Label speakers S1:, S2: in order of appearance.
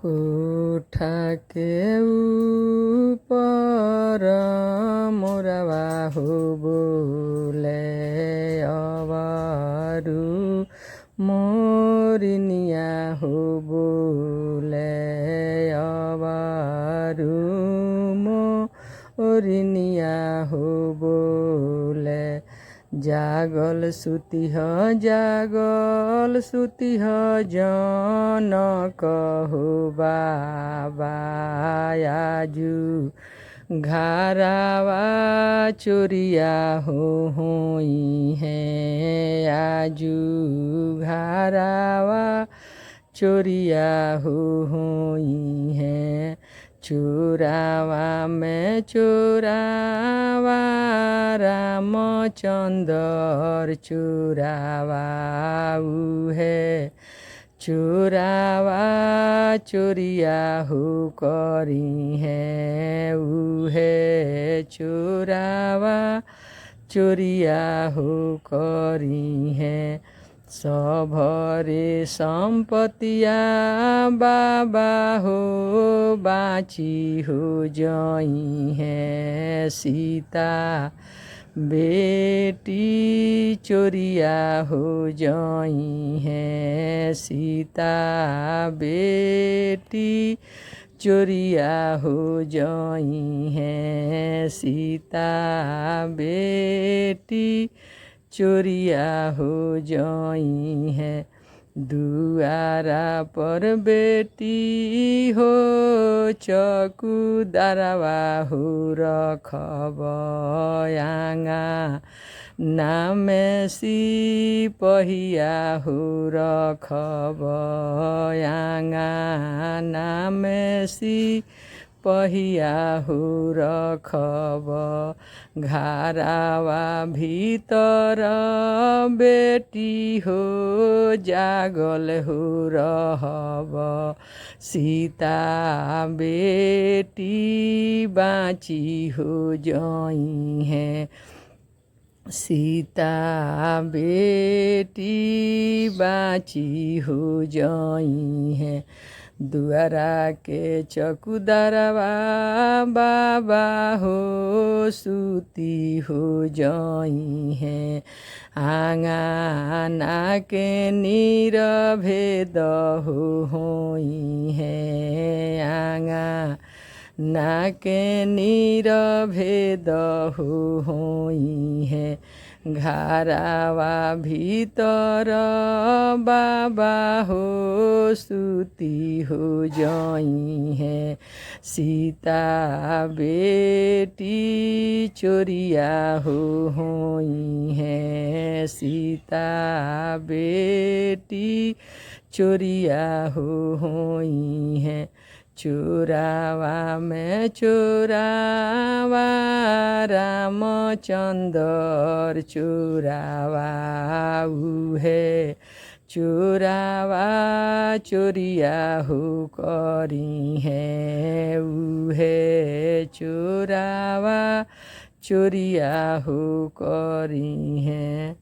S1: कोठा के ऊपर मोरवा हो बोले अवारू मोरिनिया हो बोले अवारू मोरिनिया हो बोले जागल सुतिह जन कहो बाबा आजू घरावा चोरिया होई है आजू घरावा चोरिया होई है चोरावा में चोरावा रामचंद्र चोरावा है चोरावा चोरिया हो करी है उहे चोरावा चोरिया हो करी है सबरे संपतिया बाबा हो बाची हो जई है सीता बेटी चोरिया हो जई है सीता बेटी चोरिया हो जई है सीता बेटी चोरिया हो जई है दुआरा पर बेटी हो चकुदारवा हो रखब आंगा नामे सिपहिया हो रखब आंगा नामे सिपहिया हो रखब घरावा भीतर बेटी हो जागल हो रहब सीता बेटी बाची हो जई है सीता बेटी बाची हो जई है दुआरा के चकुदारवा बाबा हो सूती हो जई है आंगना के नीरभेद होई है आंगना के नीरभेद होई है घरावा भीतर बाबा हो सूती हो जई है सीता बेटी चोरिया होई है सीता बेटी चोरिया होई है चोरावा में चोरावा रामचंद्र चोरावा है चोरावा चोरिया हो करी है है चोरावा चोरिया हो करी है।